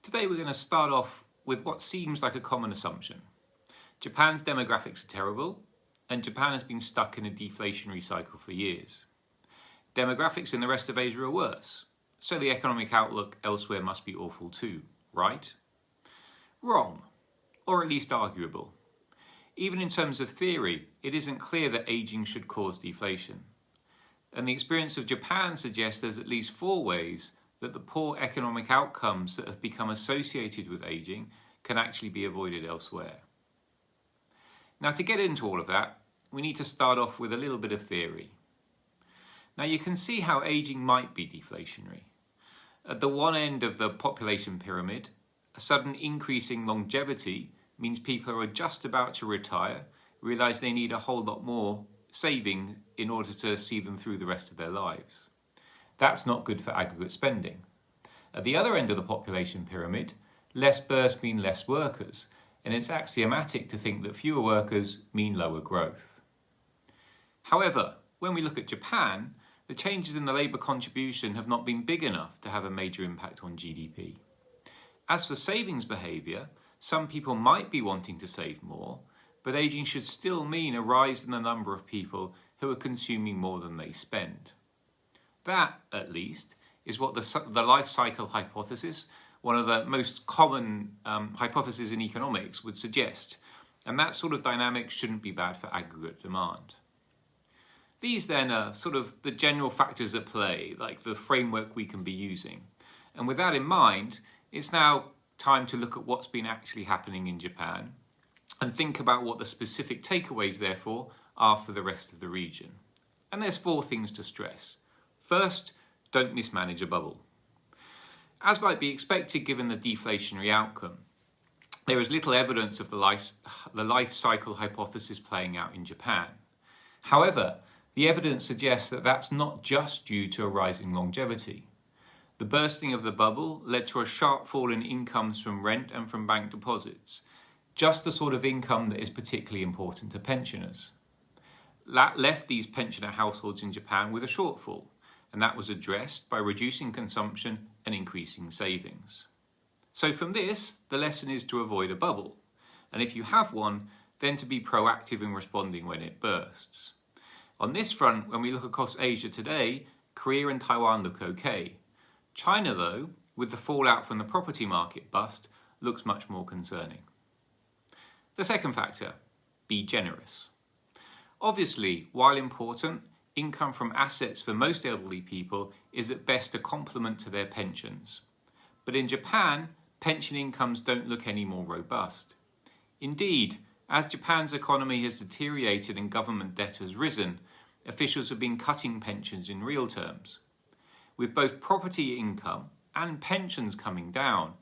Today we're going to start off with what seems like a common assumption. Japan's demographics are terrible, and Japan has been stuck in a deflationary cycle for years. Demographics in the rest of Asia are worse, so the economic outlook elsewhere must be awful too, right? Wrong, or at least arguable. Even in terms of theory, it isn't clear that aging should cause deflation. And the experience of Japan suggests there's at least 4 ways that the poor economic outcomes that have become associated with aging can actually be avoided elsewhere. Now, to get into all of that, we need to start off with a little bit of theory. Now, you can see how aging might be deflationary. At the one end of the population pyramid, a sudden increase in longevity means people are just about to retire, realize they need a whole lot more saving in order to see them through the rest of their lives. That's not good for aggregate spending. At the other end of the population pyramid, less births mean less workers, and it's axiomatic to think that fewer workers mean lower growth. However, when we look at Japan, the changes in the labour contribution have not been big enough to have a major impact on GDP. As for savings behaviour, some people might be wanting to save more, but ageing should still mean a rise in the number of people who are consuming more than they spend. That, at least, is what the life cycle hypothesis, one of the most common hypotheses in economics, would suggest. And that sort of dynamic shouldn't be bad for aggregate demand. These then are sort of the general factors at play, like the framework we can be using. And with that in mind, it's now time to look at what's been actually happening in Japan and think about what the specific takeaways, therefore, are for the rest of the region. And there's 4 things to stress. First, don't mismanage a bubble. As might be expected given the deflationary outcome, there is little evidence of the life cycle hypothesis playing out in Japan. However, the evidence suggests that that's not just due to a rising longevity. The bursting of the bubble led to a sharp fall in incomes from rent and from bank deposits, just the sort of income that is particularly important to pensioners. That left these pensioner households in Japan with a shortfall, and that was addressed by reducing consumption and increasing savings. So from this, the lesson is to avoid a bubble, and if you have one, then to be proactive in responding when it bursts. On this front, when we look across Asia today, Korea and Taiwan look okay. China, though, with the fallout from the property market bust, looks much more concerning. The second factor, be generous. Obviously, while important, income from assets for most elderly people is at best a complement to their pensions. But in Japan, pension incomes don't look any more robust. Indeed, as Japan's economy has deteriorated and government debt has risen, officials have been cutting pensions in real terms. With both property income and pensions coming down,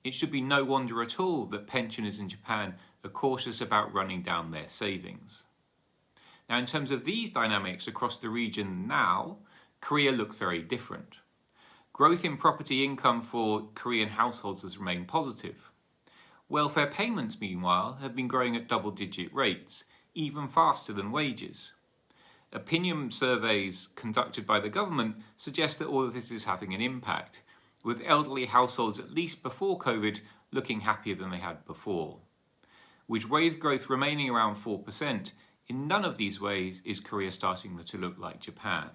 it should be no wonder at all that pensioners in Japan are cautious about running down their savings. Now, in terms of these dynamics across the region now, Korea looks very different. Growth in property income for Korean households has remained positive. Welfare payments, meanwhile, have been growing at double-digit rates, even faster than wages. Opinion surveys conducted by the government suggest that all of this is having an impact, with elderly households at least before COVID looking happier than they had before. With wage growth remaining around 4%, in none of these ways is Korea starting to look like Japan.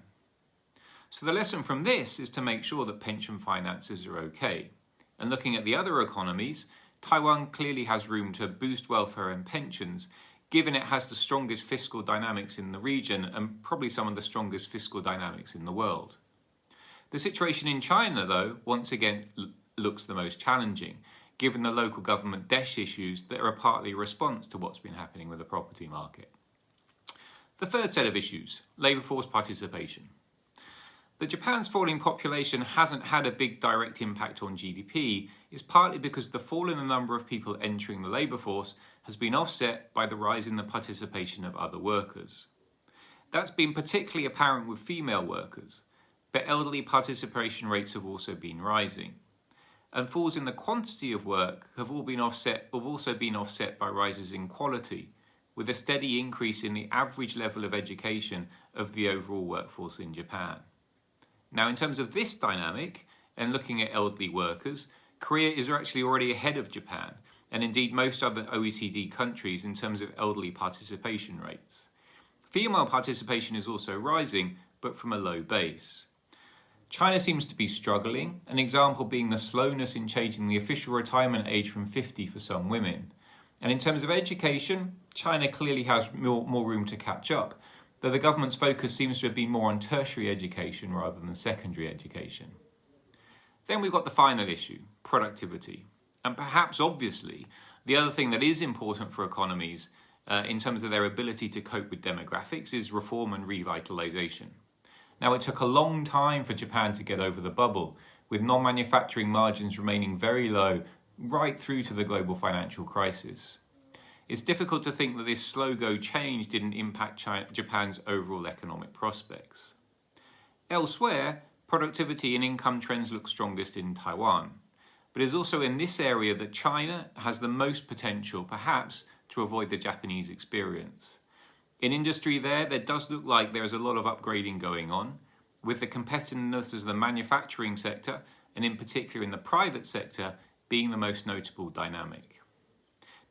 So the lesson from this is to make sure that pension finances are okay. And looking at the other economies, Taiwan clearly has room to boost welfare and pensions, given it has the strongest fiscal dynamics in the region and probably some of the strongest fiscal dynamics in the world. The situation in China, though, once again looks the most challenging, given the local government debt issues that are partly a response to what's been happening with the property market. The third set of issues, labour force participation. That Japan's falling population hasn't had a big direct impact on GDP is partly because the fall in the number of people entering the labour force has been offset by the rise in the participation of other workers. That's been particularly apparent with female workers, but elderly participation rates have also been rising. And falls in the quantity of work have also been offset by rises in quality, with a steady increase in the average level of education of the overall workforce in Japan. Now, in terms of this dynamic, and looking at elderly workers, Korea is actually already ahead of Japan, and indeed most other OECD countries in terms of elderly participation rates. Female participation is also rising, but from a low base. China seems to be struggling, an example being the slowness in changing the official retirement age from 50 for some women. And in terms of education, China clearly has more room to catch up, though the government's focus seems to have been more on tertiary education rather than secondary education. Then we've got the final issue, productivity. And perhaps obviously, the other thing that is important for economies in terms of their ability to cope with demographics is reform and revitalization. Now, it took a long time for Japan to get over the bubble, with non-manufacturing margins remaining very low right through to the global financial crisis. It's difficult to think that this slow-go change didn't impact Japan's overall economic prospects. Elsewhere, productivity and income trends look strongest in Taiwan, but it's also in this area that China has the most potential, perhaps, to avoid the Japanese experience. In industry there does look like there is a lot of upgrading going on, with the competitiveness of the manufacturing sector, and in particular in the private sector, being the most notable dynamic.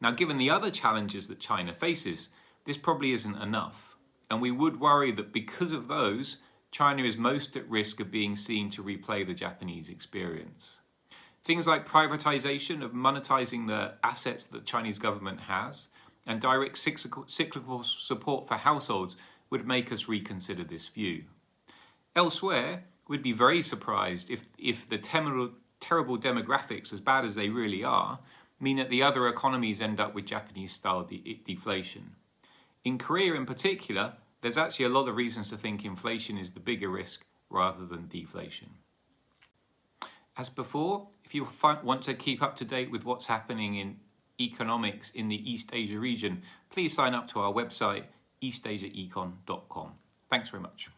Now, given the other challenges that China faces, this probably isn't enough, and we would worry that because of those, China is most at risk of being seen to replay the Japanese experience. Things like privatization of monetizing the assets that the Chinese government has, and direct cyclical support for households would make us reconsider this view. Elsewhere, we'd be very surprised if the terrible demographics, as bad as they really are, mean that the other economies end up with Japanese-style deflation. In Korea in particular, there's actually a lot of reasons to think inflation is the bigger risk rather than deflation. As before, if you want to keep up to date with what's happening in economics in the East Asia region, please sign up to our website, eastasiaecon.com. Thanks very much.